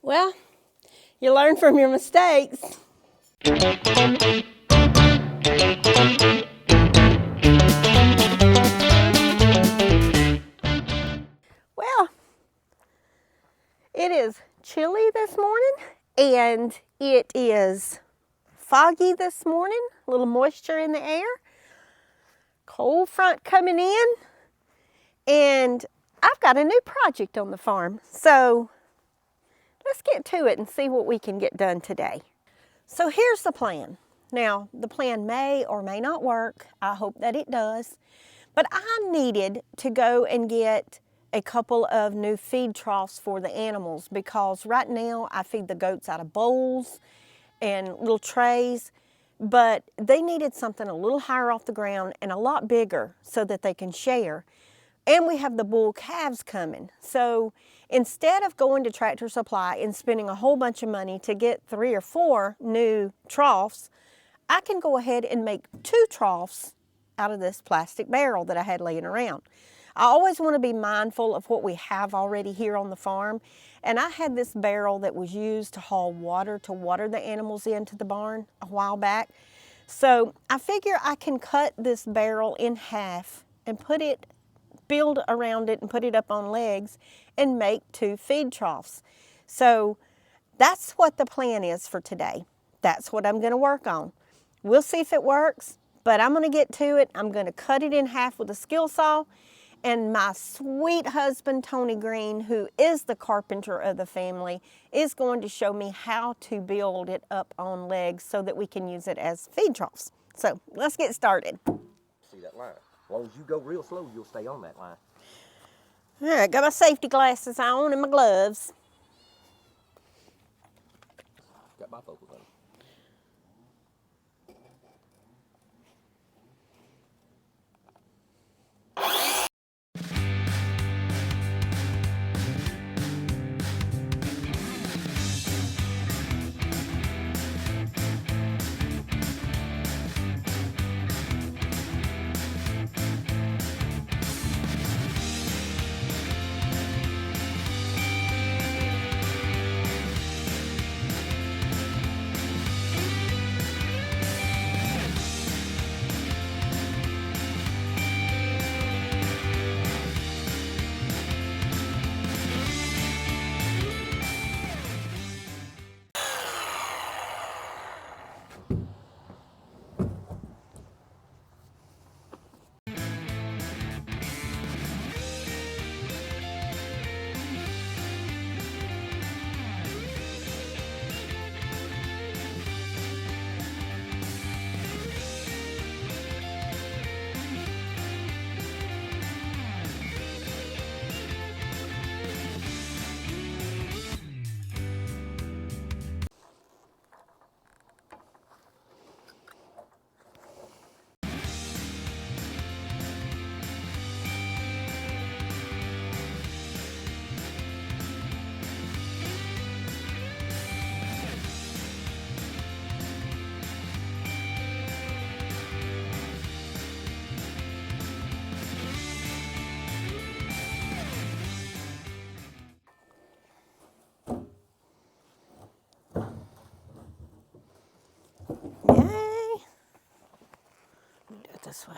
Well, you learn from your mistakes. Well, it is chilly this morning and it is foggy this morning, a little moisture in the air, cold front coming in, and I've got a new project on the farm. So let's get to it and see what we can get done today. So here's the plan. Now, the plan may or may not work. I hope that it does. But I needed to go and get a couple of new feed troughs for the animals because right now I feed the goats out of bowls and little trays, but they needed something a little higher off the ground and a lot bigger so that they can share. And we have the bull calves coming. So instead of going to Tractor Supply and spending a whole bunch of money to get 3 or 4 new troughs, I can go ahead and make 2 troughs out of this plastic barrel that I had laying around. I always want to be mindful of what we have already here on the farm. And I had this barrel that was used to haul water to water the animals into the barn a while back. So I figure I can cut this barrel in half and build around it and put it up on legs and make 2 feed troughs. So that's what the plan is for today. That's what I'm going to work on. We'll see if it works, but I'm going to get to it. I'm going to cut it in half with a skill saw, and my sweet husband, Tony Green, who is the carpenter of the family, is going to show me how to build it up on legs so that we can use it as feed troughs. So let's get started. See that line? As long as you go real slow, you'll stay on that line. All right, got my safety glasses on and my gloves. Got my focus on it. Yay. Do it this way.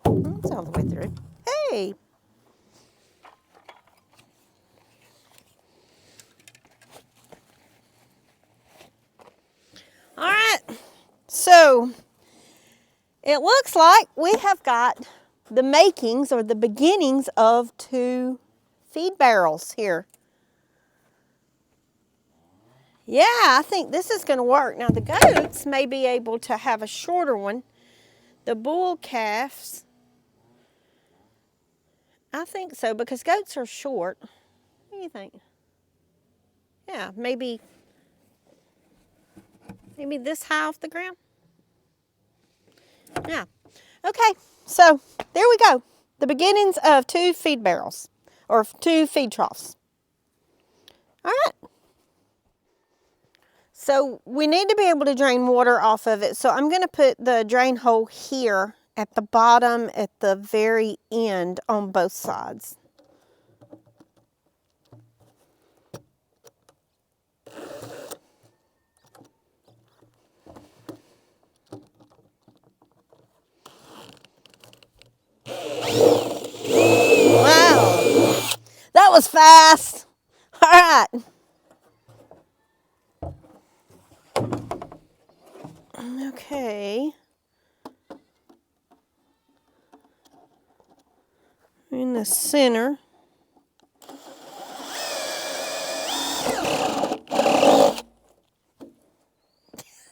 That's all the way through. Hey! All right, so it looks like we have got the makings or the beginnings of 2 feed barrels here. Yeah, I think this is going to work. Now the goats may be able to have a shorter one. The bull calves, I think so, because goats are short. What do you think? Yeah, maybe this high off the ground. Yeah. Okay, so there we go. The beginnings of 2 feed barrels, or 2 feed troughs. All right. So we need to be able to drain water off of it. So I'm going to put the drain hole here at the bottom at the very end on both sides. Wow, that was fast. All right. Okay. In the center.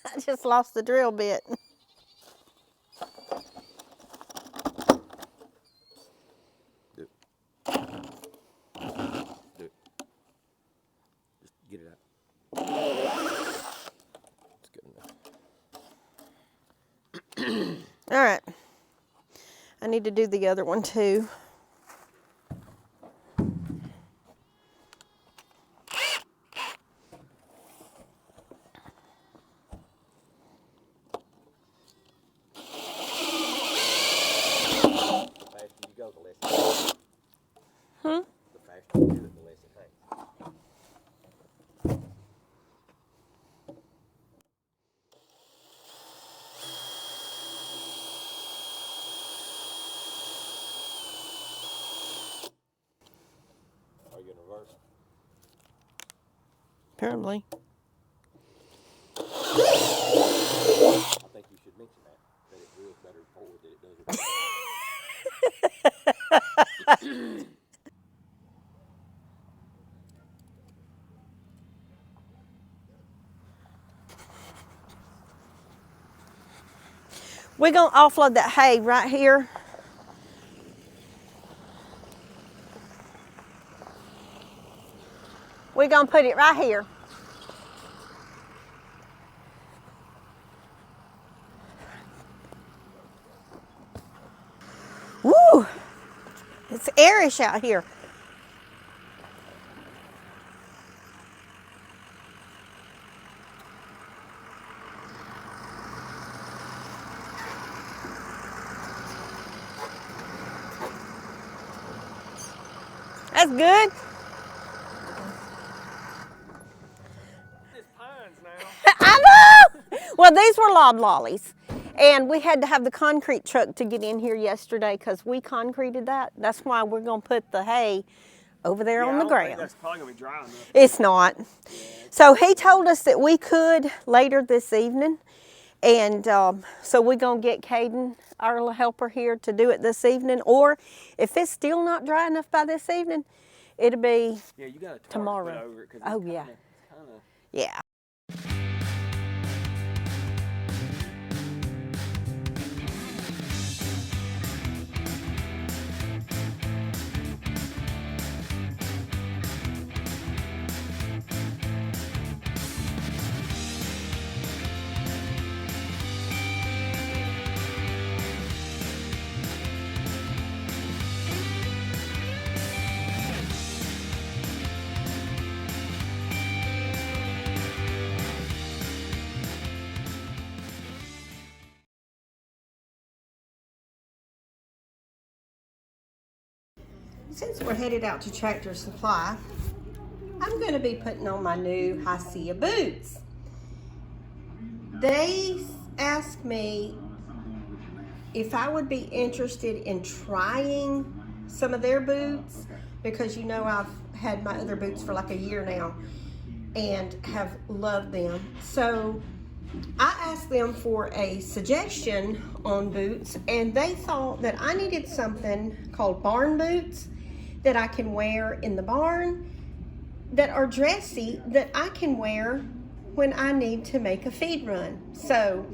I just lost the drill bit. Do it. Do it. Just get it out. It's good enough. All right. I need to do the other one too. Are you in reverse? Apparently. I think you should mention that it drills better forward than it does reverse. We're going to offload that hay right here. We're going to put it right here. Woo! It's airish out here. That's good. It's pines now. I know! Well, these were loblollies. And we had to have the concrete truck to get in here yesterday because we concreted that. That's why we're going to put the hay over there on the I don't think ground. that's probably gonna be dry enough. It's not. So he told us that we could later this evening. And so we're going to get Caden, our little helper here, to do it this evening. Or if it's still not dry enough by this evening, it'll be Yeah, you got a tomorrow. Put over it 'cause it's Oh, kinda, yeah. It's kinda, yeah. Since we're headed out to Tractor Supply, I'm going to be putting on my new High boots. They asked me if I would be interested in trying some of their boots because you know I've had my other boots for like a year now and have loved them. So I asked them for a suggestion on boots and they thought that I needed something called barn boots that I can wear in the barn that are dressy that I can wear when I need to make a feed run. So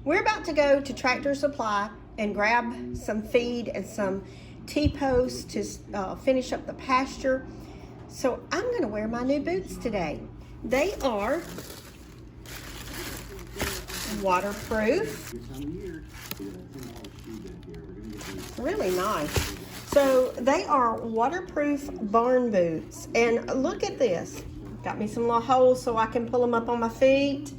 we're about to go to Tractor Supply and grab some feed and some T-posts to finish up the pasture. So I'm going to wear my new boots today. They are waterproof. Really nice. So they are waterproof barn boots. And look at this. Got me some little holes so I can pull them up on my feet.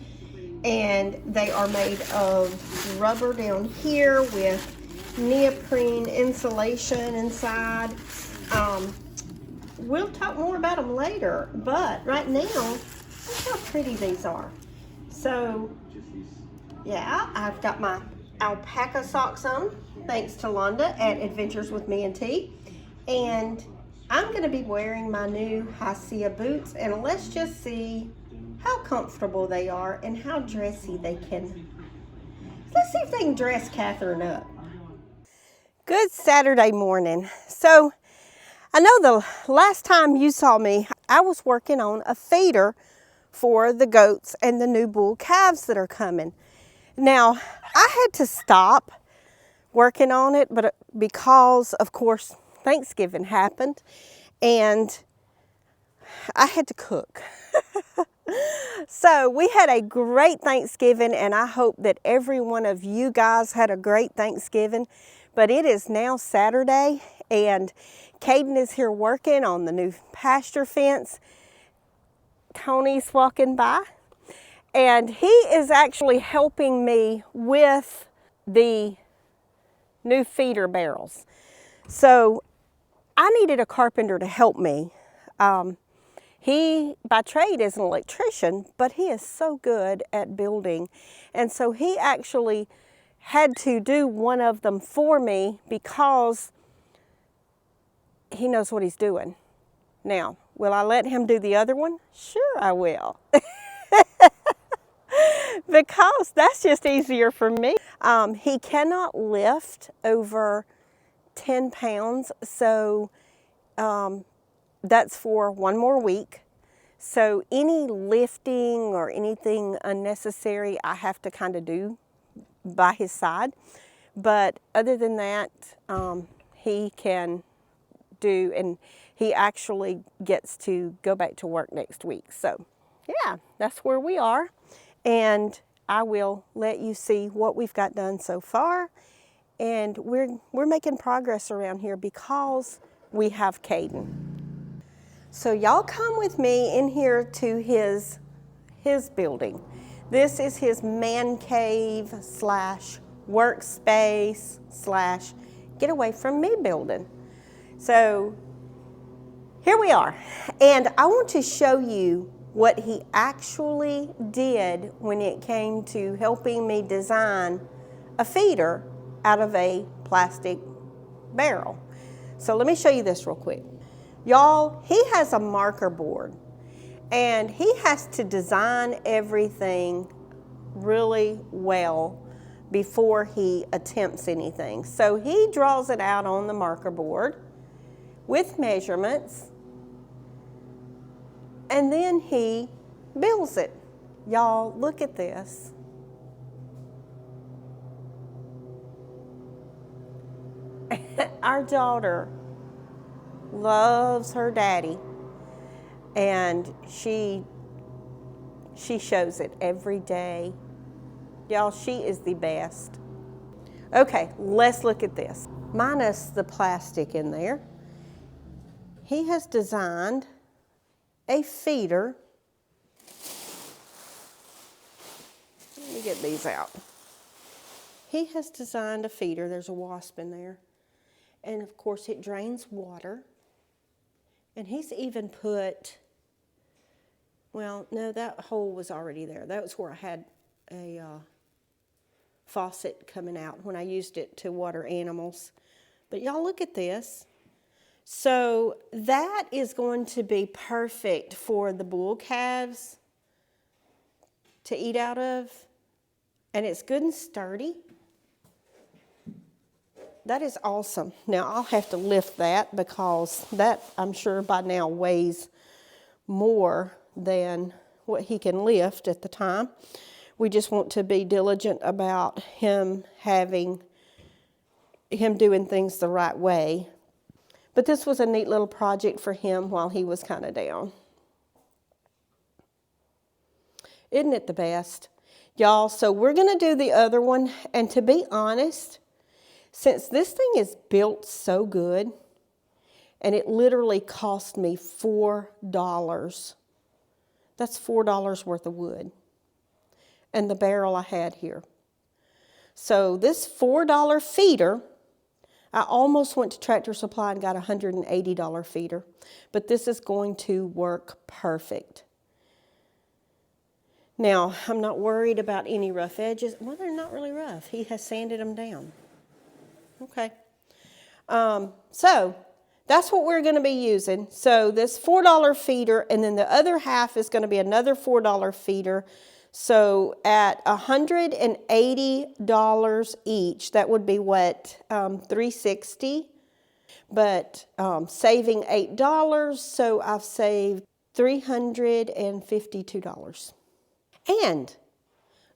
And they are made of rubber down here with neoprene insulation inside. We'll talk more about them later, but right now, look how pretty these are. So, yeah, I've got my alpaca socks on, thanks to Londa at Adventures with Me and T. And I'm going to be wearing my new Hysia boots, and let's just see how comfortable they are and how dressy they can. Let's see if they can dress Catherine up. Good Saturday morning. So, I know the last time you saw me, I was working on a feeder for the goats and the new bull calves that are coming. Now, I had to stop working on it, but because, of course, Thanksgiving happened, and I had to cook. So we had a great Thanksgiving, and I hope that every one of you guys had a great Thanksgiving. But it is now Saturday, and Caden is here working on the new pasture fence. Tony's walking by, and he is actually helping me with the new feeder barrels. So I needed a carpenter to help me. He, by trade, is an electrician, but he is so good at building. And so he actually had to do one of them for me because he knows what he's doing. Now, will I let him do the other one? Sure, I will. Because that's just easier for me. He cannot lift over 10 pounds, so that's for one more week. So any lifting or anything unnecessary, I have to kind of do by his side. But other than that, he can do, and he actually gets to go back to work next week. So yeah, that's where we are. And I will let you see what we've got done so far. And we're making progress around here because we have Caden. So y'all come with me in here to his building. This is his man cave slash workspace slash get away from me building. So here we are. And I want to show you what he actually did when it came to helping me design a feeder out of a plastic barrel. So let me show you this real quick. Y'all, he has a marker board, and he has to design everything really well before he attempts anything. So he draws it out on the marker board with measurements, and then he builds it. Y'all, look at this. Our daughter loves her daddy, and she shows it every day. Y'all, she is the best. Okay, let's look at this. Minus the plastic in there, he has designed a feeder. Let me get these out. He has designed a feeder. There's a wasp in there. And of course it drains water. And he's even put, well, no, that hole was already there. That was where I had a faucet coming out when I used it to water animals. But y'all look at this. So that is going to be perfect for the bull calves to eat out of. And it's good and sturdy. That is awesome. Now I'll have to lift that because that, I'm sure by now, weighs more than what he can lift at the time. We just want to be diligent about him doing things the right way. But this was a neat little project for him while he was kind of down. Isn't it the best? Y'all, so we're going to do the other one. And to be honest, since this thing is built so good, And it literally cost me $4. That's $4 worth of wood. And the barrel I had here. So this $4 feeder, I almost went to Tractor Supply and got a $180 feeder. But this is going to work perfect. Now, I'm not worried about any rough edges. Well, they're not really rough. He has sanded them down. Okay. So that's what we're going to be using. So this $4 feeder, and then the other half is going to be another $4 feeder. So at $180 each, that would be what, $360. But saving $8, so I've saved $352. And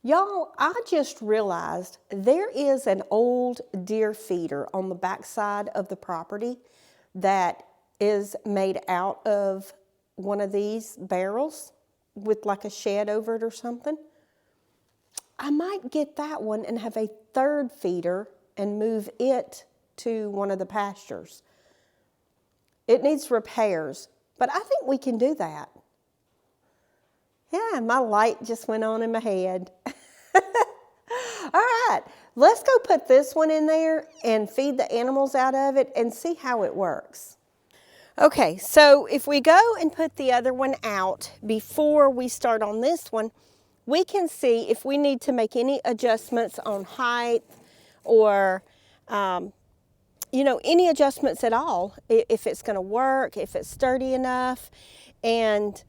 y'all, I just realized there is an old deer feeder on the backside of the property that is made out of one of these barrels with like a shed over it or something. I might get that one and have a third feeder and move it to one of the pastures. It needs repairs, but I think we can do that. Yeah, my light just went on in my head. All right, let's go put this one in there and feed the animals out of it and see how it works. Okay, so if we go and put the other one out before we start on this one, we can see if we need to make any adjustments on height or, any adjustments at all, if it's going to work, if it's sturdy enough, and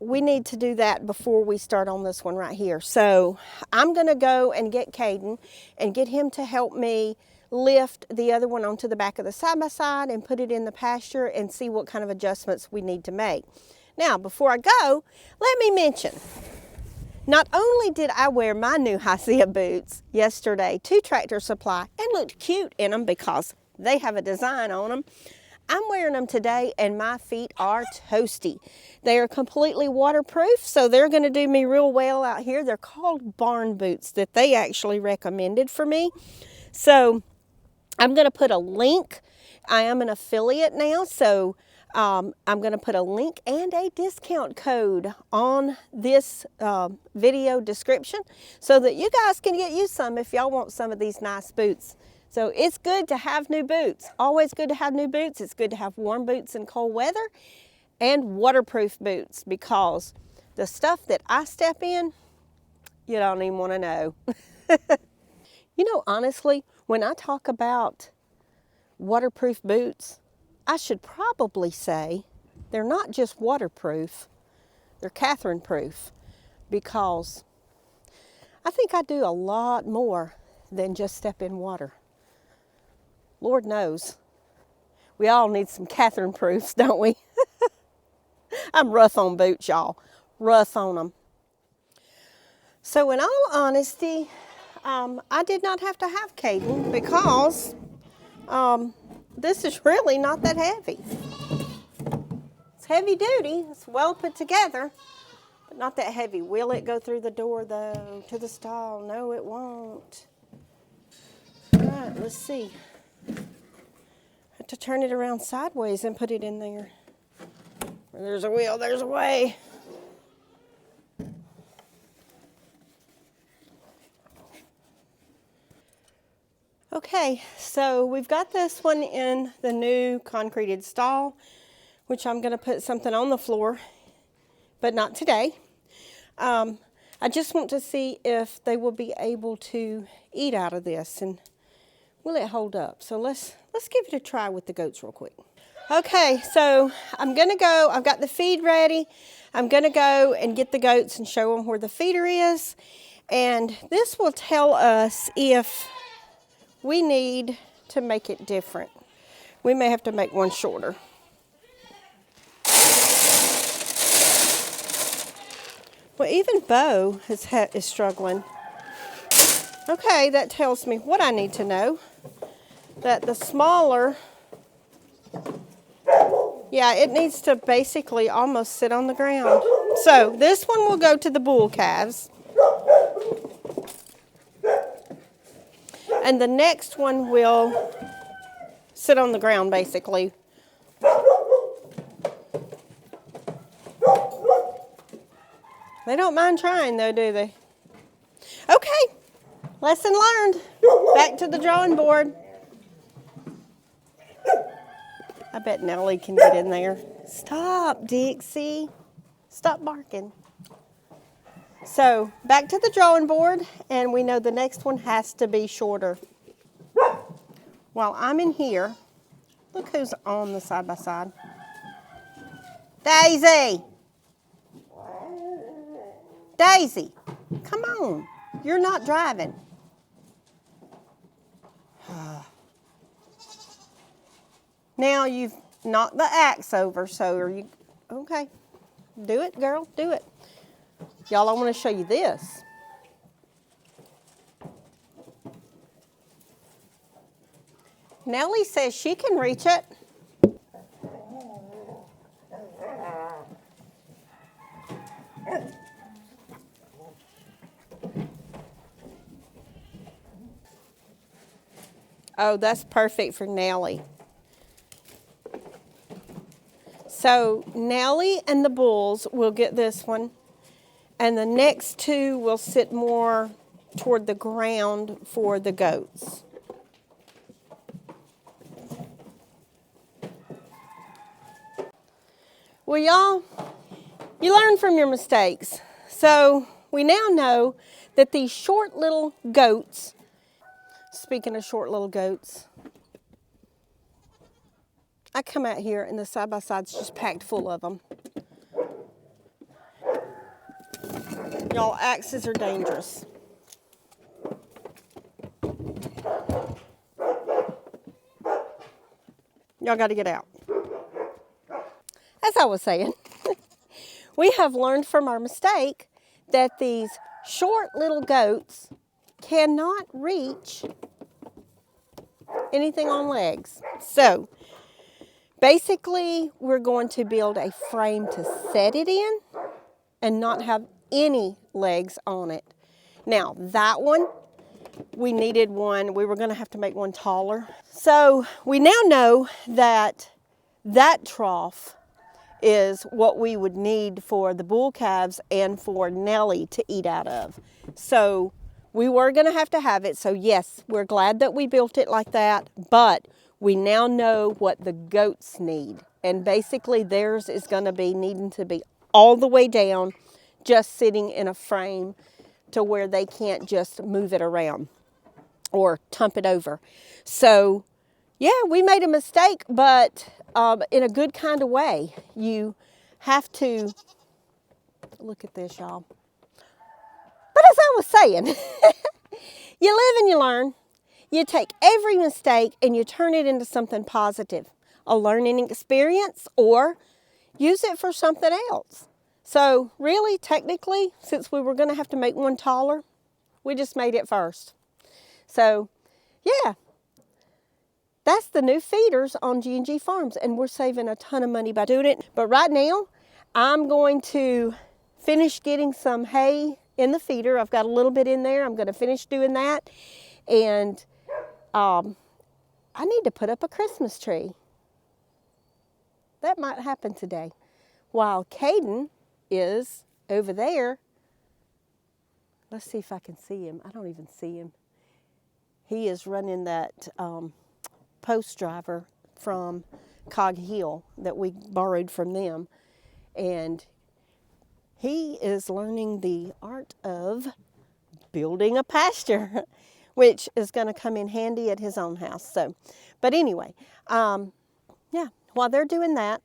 we need to do that before we start on this one right here. So I'm going to go and get Caden and get him to help me lift the other one onto the back of the side-by-side and put it in the pasture and see what kind of adjustments we need to make. Now, before I go, let me mention, not only did I wear my new High boots yesterday to Tractor Supply and looked cute in them because they have a design on them, I'm wearing them today and my feet are toasty. They are completely waterproof, so they're going to do me real well out here. They're called barn boots that they actually recommended for me. So I'm going to put a link. I am an affiliate now, so I'm going to put a link and a discount code on this video description so that you guys can get you some if y'all want some of these nice boots. So it's good to have new boots. Always good to have new boots. It's good to have warm boots in cold weather and waterproof boots because the stuff that I step in, you don't even want to know. Honestly, when I talk about waterproof boots, I should probably say they're not just waterproof, they're Catherine proof, because I think I do a lot more than just step in water. Lord knows, we all need some Catherine proofs, don't we? I'm rough on boots, y'all. Rough on them. So in all honesty, I did not have to have Caden because this is really not that heavy. It's heavy duty. It's well put together, but not that heavy. Will it go through the door, though, to the stall? No, it won't. All right, let's see. I have to turn it around sideways and put it in there. Where there's a wheel, there's a way. Okay, so we've got this one in the new concreted stall, which I'm going to put something on the floor, but not today. I just want to see if they will be able to eat out of this and will it hold up. So let's give it a try with the goats real quick. Okay, so I'm going to go. I've got the feed ready. I'm going to go and get the goats and show them where the feeder is, and this will tell us if we need to make it different. We may have to make one shorter. Well, even Bo is struggling. Okay, that tells me what I need to know. That the smaller, yeah, it needs to basically almost sit on the ground. So this one will go to the bull calves. And the next one will sit on the ground, basically, They don't mind trying though, do they? Okay, lesson learned. Back to the drawing board. I bet Nellie can get in there. Stop, Dixie. Stop barking. So, back to the drawing board, and we know the next one has to be shorter. While I'm in here, look who's on the side-by-side. Daisy! Daisy, come on. You're not driving. Now you've knocked the axe over, so are you, okay. Do it, girl, do it. Y'all, I want to show you this. Nellie says she can reach it. Oh, that's perfect for Nellie. So Nellie and the bulls will get this one, and the next two will sit more toward the ground for the goats. Well, y'all, you learn from your mistakes. So we now know that these short little goats, speaking of short little goats, I come out here and the side-by-side's just packed full of them. Y'all, axes are dangerous. Y'all got to get out. As I was saying, we have learned from our mistake that these short little goats cannot reach anything on legs. So, basically, we're going to build a frame to set it in and not have any legs on it. Now, that one, we needed one. We were going to have to make one taller. So, we now know that that trough is what we would need for the bull calves and for Nellie to eat out of. So, we were going to have it. So, yes, we're glad that we built it like that, but we now know what the goats need. And basically theirs is going to be needing to be all the way down, just sitting in a frame to where they can't just move it around or tump it over. So, yeah, we made a mistake, but in a good kind of way. You have to, look at this, y'all. But as I was saying, you live and you learn. You take every mistake and you turn it into something positive, a learning experience, or use it for something else. So really, technically, since we were going to have to make one taller, we just made it first. So, yeah, that's the new feeders on G&G Farms, and we're saving a ton of money by doing it. But right now, I'm going to finish getting some hay in the feeder. I've got a little bit in there. I'm going to finish doing that. And I need to put up a Christmas tree. That might happen today. While Caden is over there. Let's see if I can see him. I don't even see him. He is running that post driver from Cog Hill that we borrowed from them. And he is learning the art of building a pasture, which is going to come in handy at his own house. So, but anyway, yeah, while they're doing that,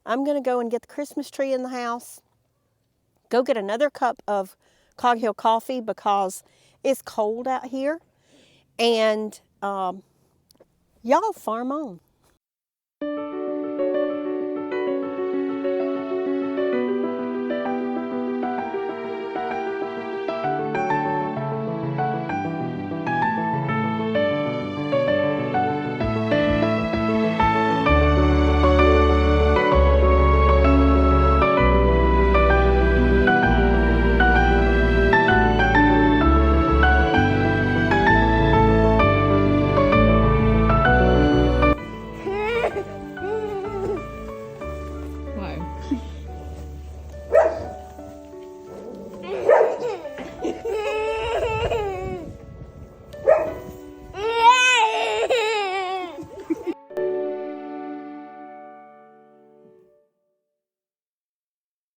I'm going to go and get the Christmas tree in the house, go get another cup of Cog Hill coffee because it's cold out here, and y'all farm on.